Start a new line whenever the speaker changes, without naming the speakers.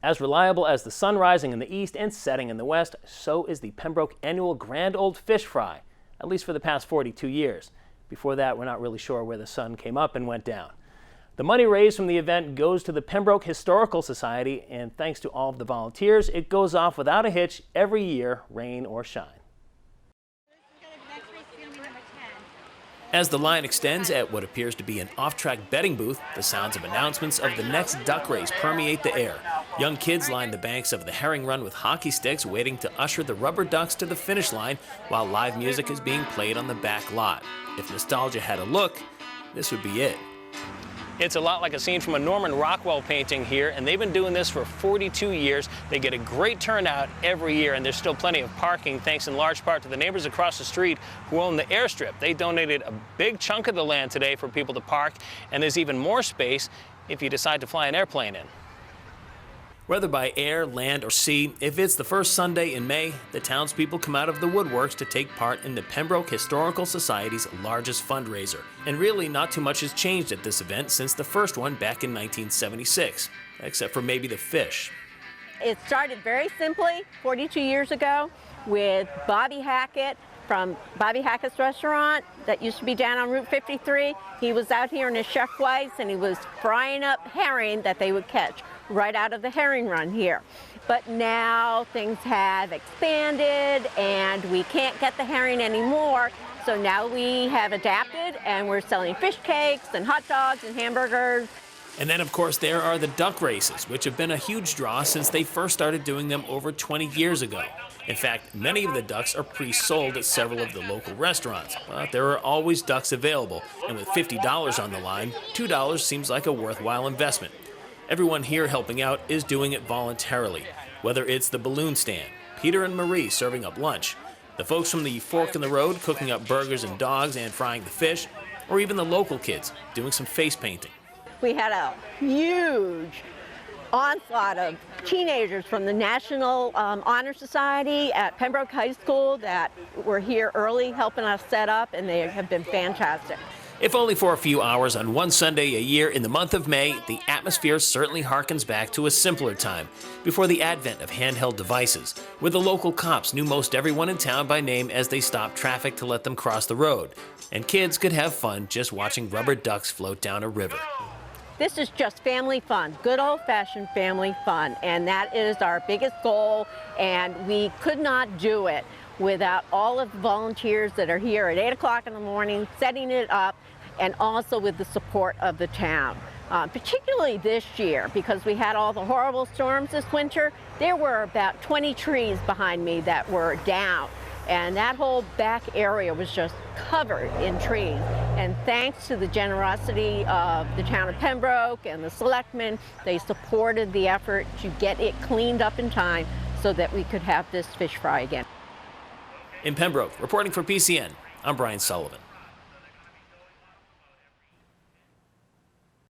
As reliable as the sun rising in the east and setting in the west, so is the Pembroke annual Grand Old Fish Fry, at least for the past 42 years. Before that, we're not really sure where the sun came up and went down. The money raised from the event goes to the Pembroke Historical Society, and thanks to all of the volunteers, it goes off without a hitch every year, rain or shine. As the line extends at what appears to be an off-track betting booth, the sounds of announcements of the next duck race permeate the air. Young kids line the banks of the herring run with hockey sticks, waiting to usher the rubber ducks to the finish line while live music is being played on the back lot. If nostalgia had a look, this would be it. It's a lot like a scene from a Norman Rockwell painting here, and they've been doing this for 42 years. They get a great turnout every year, and there's still plenty of parking, thanks in large part to the neighbors across the street who own the airstrip. They donated a big chunk of the land today for people to park, and there's even more space if you decide to fly an airplane in. Whether by air, land, or sea, if it's the first Sunday in May, the townspeople come out of the woodworks to take part in the Pembroke Historical Society's largest fundraiser. And really, not too much has changed at this event since the first one back in 1976, except for maybe the fish.
It started very simply 42 years ago with Bobby Hackett from Bobby Hackett's restaurant that used to be down on Route 53. He was out here in his chef whites and he was frying up herring that they would catch right out of the herring run here. But now things have expanded and we can't get the herring anymore. So now we have adapted and we're selling fish cakes and hot dogs and hamburgers.
And then, of course, there are the duck races, which have been a huge draw since they first started doing them over 20 years ago. In fact, many of the ducks are pre-sold at several of the local restaurants, but there are always ducks available, and with $50 on the line, $2 seems like a worthwhile investment. Everyone here helping out is doing it voluntarily, whether it's the balloon stand, Peter and Marie serving up lunch, the folks from the Fork in the Road cooking up burgers and dogs and frying the fish, or even the local kids doing some face painting.
We had a huge onslaught of teenagers from the National Honor Society at Pembroke High School that were here early helping us set up, and they have been fantastic.
If only for a few hours on one Sunday a year in the month of May, the atmosphere certainly harkens back to a simpler time, before the advent of handheld devices, where the local cops knew most everyone in town by name as they stopped traffic to let them cross the road, and kids could have fun just watching rubber ducks float down a river.
This is just family fun, good old-fashioned family fun, and that is our biggest goal, and we could not do it without all of the volunteers that are here at 8 o'clock in the morning setting it up, and also with the support of the town. Particularly this year, because we had all the horrible storms this winter, there were about 20 trees behind me that were down, and that whole back area was just covered in trees. And thanks to the generosity of the town of Pembroke and the selectmen, they supported the effort to get it cleaned up in time so that we could have this fish fry again.
In Pembroke, reporting for PCN, I'm Brian Sullivan.